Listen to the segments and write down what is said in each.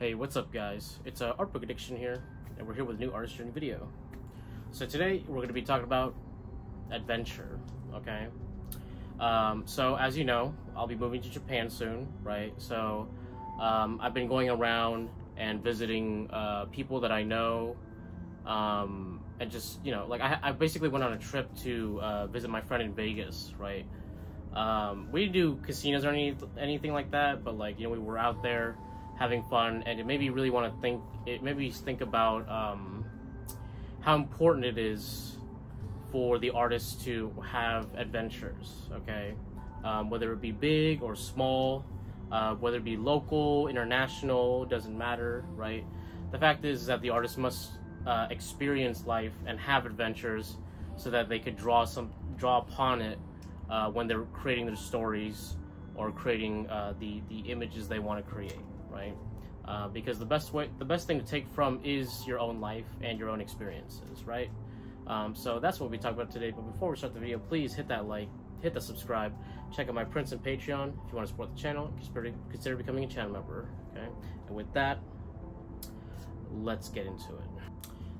Hey, what's up guys? It's Art Book Addiction here, and we're here with a new artist journey video. So today we're going to be talking about adventure, okay? So as you know, I'll be moving to Japan soon, right? So I've been going around and visiting people that I know, and just, you know, like I basically went on a trip to visit my friend in Vegas, right? We didn't do casinos or anything like that, but like, you know, we were out there having fun, and it made me really want to think about how important it is for the artist to have adventures, okay? Whether it be big or small, whether it be local, international, doesn't matter, right? The fact is that the artist must experience life and have adventures so that they could draw upon it when they're creating their stories or creating the images they want to create, right? Because the best thing to take from is your own life and your own experiences, right? So that's what we talk about today. But before we start the video, please hit that like, hit the subscribe, check out my prints and Patreon if you want to support the channel. Consider becoming a channel member, okay? And with that, let's get into it.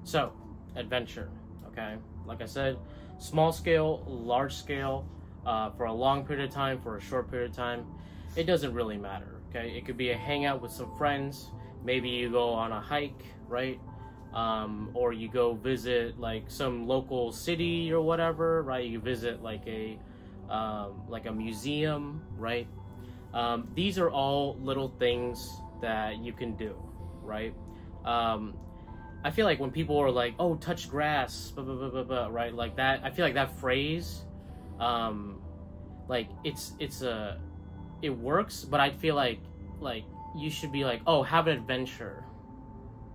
So, adventure, okay? Like I said, small scale, large scale, for a long period of time, for a short period of time, it doesn't really matter. Okay, it could be a hangout with some friends. Maybe you go on a hike, right? Or you go visit like some local city or whatever, right? You visit like a museum, right? These are all little things that you can do, right? I feel like when people are like, "Oh, touch grass," blah, blah, blah, blah, blah, right? Like that. I feel like that phrase, like it works, but I feel like you should be like, oh, have an adventure,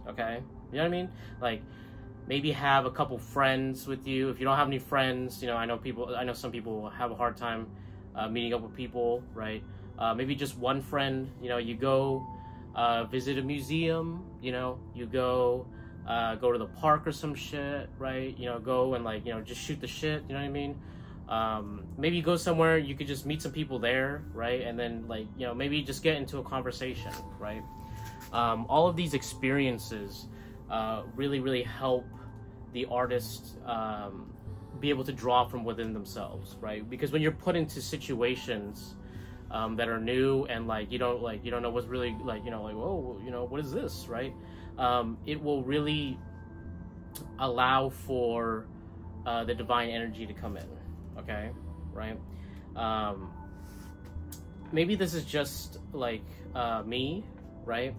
okay? You know what I mean? Like maybe have a couple friends with you. If you don't have any friends, you know, I know some people have a hard time meeting up with people, right? Maybe just one friend. You know, you go visit a museum. You know, you go to the park or some shit, right? You know, go and like, you know, just shoot the shit. You know what I mean? Maybe you go somewhere, you could just meet some people there, right? And then like, you know, maybe just get into a conversation, right? All of these experiences really help the artist be able to draw from within themselves, right? Because when you're put into situations that are new and like you don't know what's really like, you know, like, whoa, you know, what is this, right? It will really allow for the divine energy to come in. Okay, right? Maybe this is just like me, right?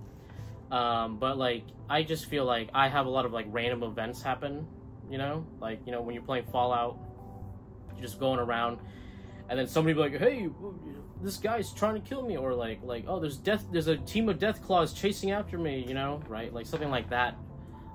But like I just feel like I have a lot of like random events happen, you know, like, you know, when you're playing Fallout, you're just going around, and then somebody will be like, hey, this guy's trying to kill me, or like oh, there's a team of Deathclaws chasing after me, you know, right? Like something like that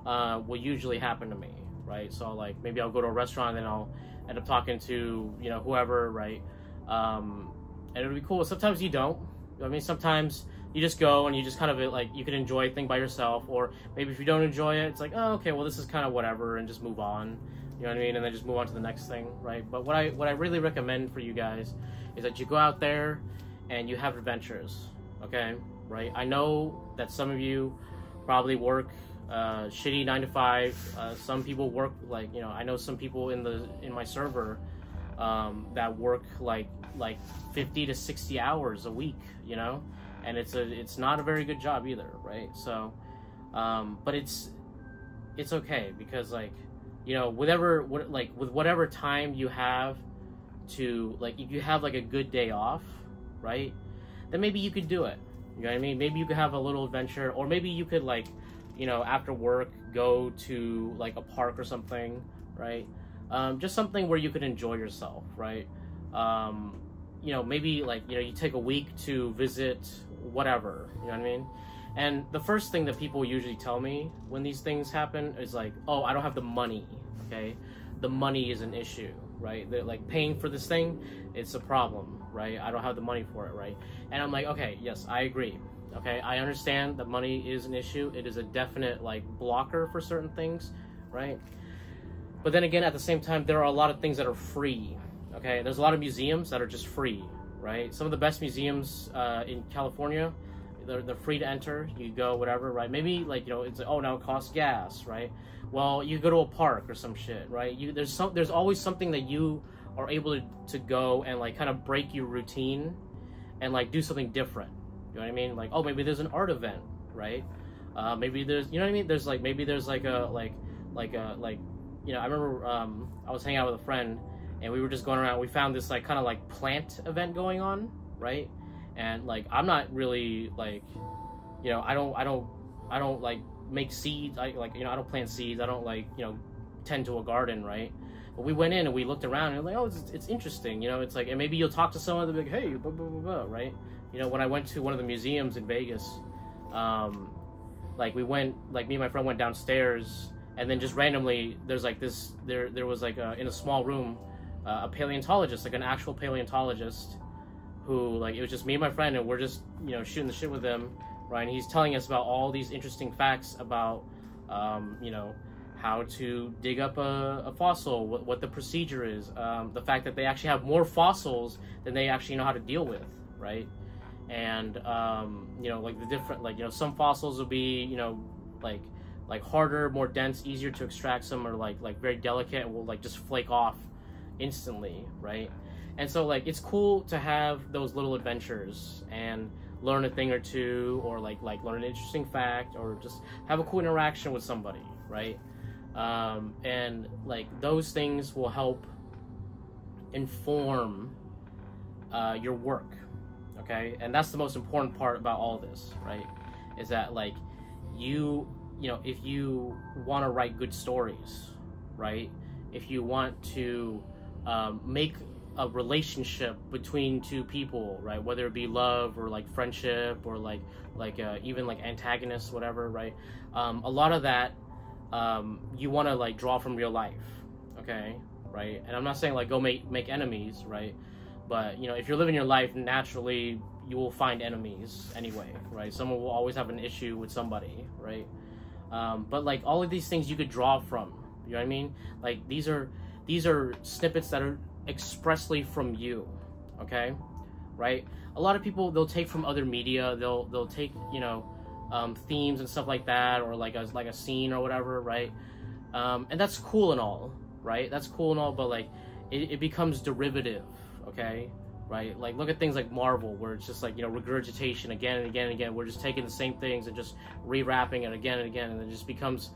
will usually happen to me, right? So like maybe I'll go to a restaurant and I'll end up talking to, you know, whoever, right? And it'll be cool. Sometimes you don't. You know what I mean? Sometimes you just go and you just kind of like, you can enjoy a thing by yourself, or maybe if you don't enjoy it, it's like, oh, okay, well, this is kind of whatever, and just move on. You know what I mean? And then just move on to the next thing, right? But what I really recommend for you guys is that you go out there and you have adventures, okay? Right? I know that some of you probably work shitty 9 to 5. Some people work like, you know, I know some people in my server that work like 50 to 60 hours a week, you know, and it's not a very good job either, right? So but it's okay, because like, you know, with whatever time you have to, like, if you have like a good day off, right, then maybe you could do it. You know what I mean? Maybe you could have a little adventure, or maybe you could, like, you know, after work, go to like a park or something, right? Just something where you could enjoy yourself, right? You know, maybe like, you know, you take a week to visit whatever, you know what I mean? And the first thing that people usually tell me when these things happen is like, oh, I don't have the money, okay? The money is an issue, right? They're like, paying for this thing, it's a problem, right? I don't have the money for it, right? And I'm like, okay, yes, I agree. Okay, I understand that money is an issue. It is a definite like blocker for certain things, right? But then again, at the same time, there are a lot of things that are free. Okay, there's a lot of museums that are just free, right? Some of the best museums in California, they're free to enter. You go whatever, right? Maybe like, you know, it's like, oh, now it costs gas, right? Well, you go to a park or some shit, right? There's always something that you are able to go and like kind of break your routine and like do something different. You know what I mean? Like, oh, maybe there's an art event, right? Maybe there's, you know what I mean? There's like, maybe there's like a you know, I remember I was hanging out with a friend and we were just going around. We found this like kind of like plant event going on, right? And like, I'm not really like, you know, I don't like make seeds. I like, you know, I don't plant seeds. I don't like, you know, tend to a garden, right? But we went in and we looked around and like, oh, it's interesting, you know. It's like, and maybe you'll talk to someone and they'll be like, hey, blah, blah, blah, blah, right? You know, when I went to one of the museums in Vegas, like we went, like me and my friend went downstairs, and then just randomly there's like this, there was like in a small room, a paleontologist, like an actual paleontologist, who like, it was just me and my friend, and we're just, you know, shooting the shit with him, right? And he's telling us about all these interesting facts about, you know, how to dig up a fossil, what the procedure is, the fact that they actually have more fossils than they actually know how to deal with, right? And you know, like the different, like, you know, some fossils will be, you know, like harder, more dense, easier to extract. Some are like very delicate and will like just flake off instantly, right? And so like, it's cool to have those little adventures and learn a thing or two, or like learn an interesting fact, or just have a cool interaction with somebody, right? And like, those things will help inform your work, okay? And that's the most important part about all this, right? Is that like, you know, if you want to write good stories, right? If you want to make a relationship between two people, right? Whether it be love or like friendship or like even like antagonists, whatever, right? A lot of that you want to like draw from real life, okay, right? And I'm not saying like go make enemies, right? But you know, if you're living your life, naturally you will find enemies anyway, right? Someone will always have an issue with somebody, right? But like, all of these things you could draw from, you know what I mean? Like, these are snippets that are expressly from you, okay, right? A lot of people, they'll take from other media, they'll take, you know, themes and stuff like that, or like a scene or whatever, right? And that's cool and all, right? That's cool and all, but like, it becomes derivative, okay, right? Like, look at things like Marvel, where it's just like, you know, regurgitation again and again and again. We're just taking the same things and just rewrapping it again and again, and it just becomes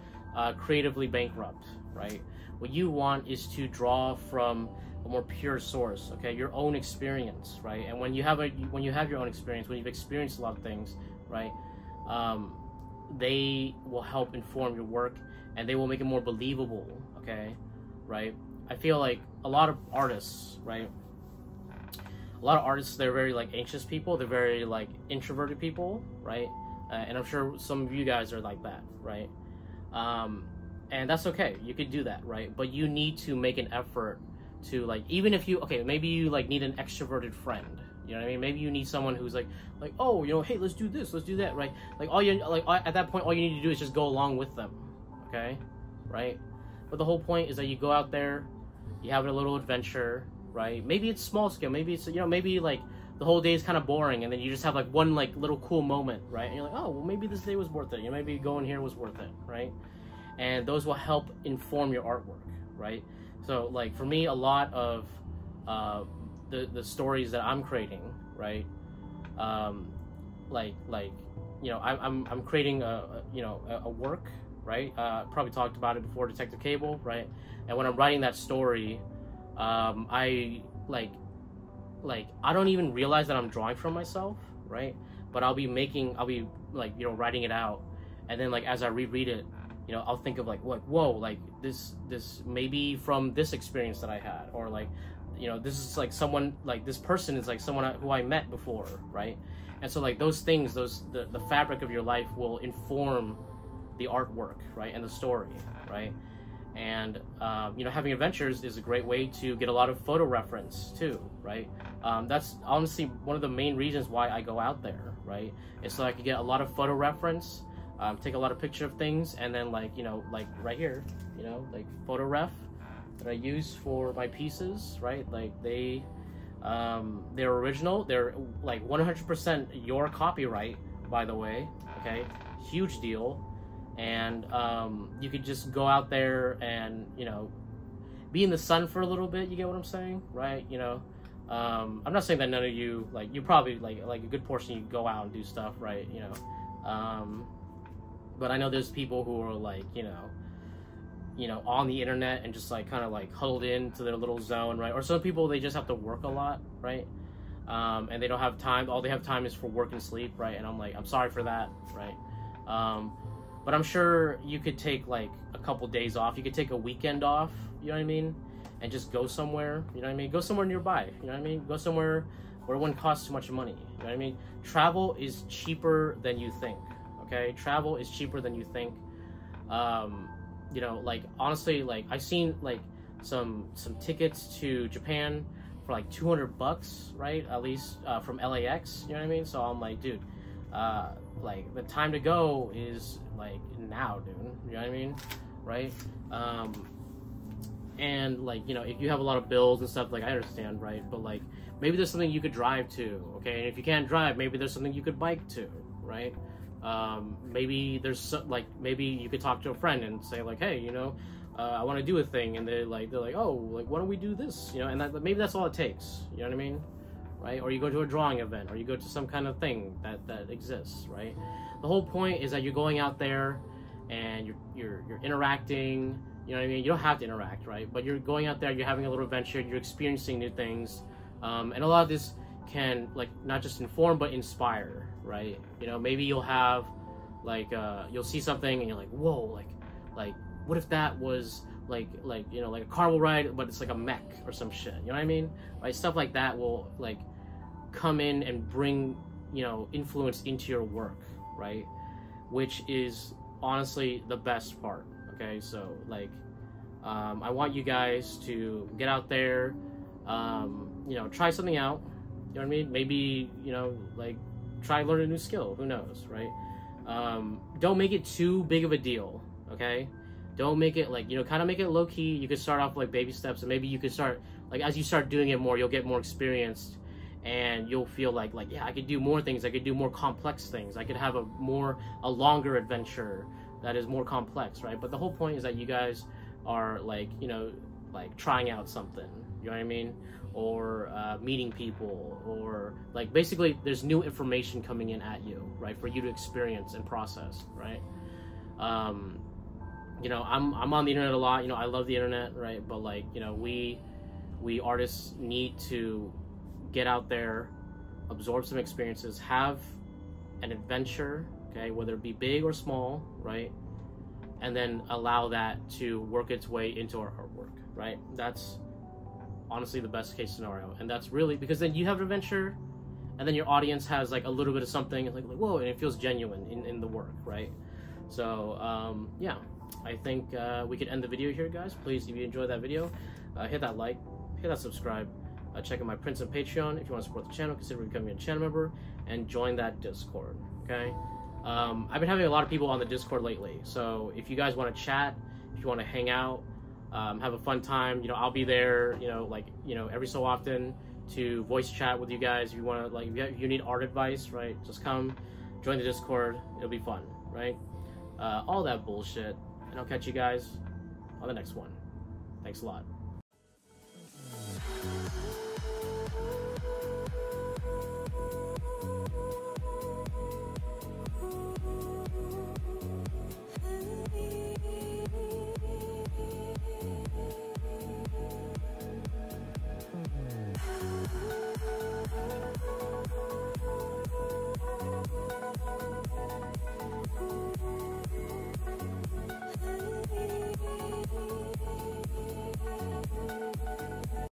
creatively bankrupt, right? What you want is to draw from a more pure source, okay, your own experience, right? And when you have your own experience, when you've experienced a lot of things, right, they will help inform your work, and they will make it more believable, okay, right? I feel like a lot of artists, right, they're very like anxious people, they're very like introverted people, right? And I'm sure some of you guys are like that, right? And that's okay, you could do that, right? But you need to make an effort to like, even if you, okay, maybe you like need an extroverted friend, you know what I mean? Maybe you need someone who's like, oh, you know, hey, let's do this, let's do that, right? Like, at that point, all you need to do is just go along with them, okay, right? But the whole point is that you go out there, you have a little adventure, right? Maybe it's small scale, maybe it's, you know, maybe like the whole day is kind of boring, and then you just have like one like little cool moment, right? And you're like, oh, well, maybe this day was worth it, you know, maybe going here was worth it, right? And those will help inform your artwork, right? So like, for me, a lot of the stories that I'm creating, right, like you know, I'm creating a work, right? Probably talked about it before, Detective Cable, right? And when I'm writing that story, I I don't even realize that I'm drawing from myself, right? But I'll be like, you know, writing it out, and then like, as I reread it, you know, I'll think of like, whoa, like this maybe from this experience that I had, or like, you know, this is like someone, like this person is like someone who I met before, right? And so like, those things, the fabric of your life will inform the artwork, right, and the story, right? And you know, having adventures is a great way to get a lot of photo reference too, right? That's honestly one of the main reasons why I go out there, right? It's so I can get a lot of photo reference, take a lot of picture of things, and then like, you know, like right here, you know, like photo ref that I use for my pieces, right? Like they're original, they're like 100% your copyright, by the way. Okay, huge deal. And you could just go out there and, you know, be in the sun for a little bit. You get what I'm saying, right? You know, I'm not saying that none of you, like, you probably, like a good portion, you go out and do stuff, right? You know, but I know there's people who are like, you know, on the internet and just like kind of like huddled into their little zone, right? Or some people, they just have to work a lot, right? And they don't have time. All they have time is for work and sleep, right? And I'm like, I'm sorry for that, right? But I'm sure you could take like a couple days off. You could take a weekend off, you know what I mean? And just go somewhere, you know what I mean? Go somewhere nearby, you know what I mean? Go somewhere where it wouldn't cost too much money, you know what I mean? Travel is cheaper than you think, okay? Travel is cheaper than you think. You know, like, honestly, like, I've seen like some tickets to Japan for like $200, right? At least from LAX, you know what I mean? So I'm like, dude, like, the time to go is like now, dude, you know what I mean, right? And like, you know, if you have a lot of bills and stuff, like, I understand, right? But like, maybe there's something you could drive to, okay? And if you can't drive, maybe there's something you could bike to, right? Maybe there's like, maybe you could talk to a friend and say like, hey, you know, I want to do a thing, and they're like, oh, like, why don't we do this, you know? And that, maybe that's all it takes, you know what I mean? Right? Or you go to a drawing event, or you go to some kind of thing that exists, right? The whole point is that you're going out there and you're interacting, you know what I mean? You don't have to interact, right? But you're going out there, you're having a little adventure, you're experiencing new things, and a lot of this can, like, not just inform but inspire, right? You know, maybe you'll have like you'll see something and you're like, whoa, like what if that was like you know, like a carnival ride, but it's like a mech or some shit, you know what I mean? Right? Stuff like that will like come in and bring, you know, influence into your work, right? Which is honestly the best part. Okay, so like I want you guys to get out there, you know, try something out, you know what I mean? Maybe, you know, like, try learn a new skill, who knows, right? Don't make it too big of a deal, okay? Don't make it like, you know, kind of make it low-key. You could start off like baby steps, and maybe you could start, like, as you start doing it more, you'll get more experienced, and you'll feel like, yeah, I could do more things, I could do more complex things, I could have a longer adventure that is more complex, right? But the whole point is that you guys are like, you know, like trying out something, you know what I mean? Or meeting people, or like, basically there's new information coming in at you, right? For you to experience and process, right? You know, I'm on the internet a lot, you know, I love the internet, right? But like, you know, we artists need to get out there, absorb some experiences, have an adventure, okay, whether it be big or small, right? And then allow that to work its way into our artwork, right? That's honestly the best case scenario. And that's really, because then you have an adventure, and then your audience has like a little bit of something, and like whoa, and it feels genuine in the work, right? So yeah, I think we could end the video here, guys. Please, if you enjoyed that video, hit that like, hit that subscribe, check out my Prince and Patreon. If you want to support the channel, consider becoming a channel member, and join that Discord, okay? I've been having a lot of people on the Discord lately, so if you guys want to chat, if you want to hang out, have a fun time, you know, I'll be there, you know, like, you know, every so often to voice chat with you guys. If you want to, like, if you need art advice, right, just come join the Discord. It'll be fun, right? All that bullshit, and I'll catch you guys on the next one. Thanks a lot.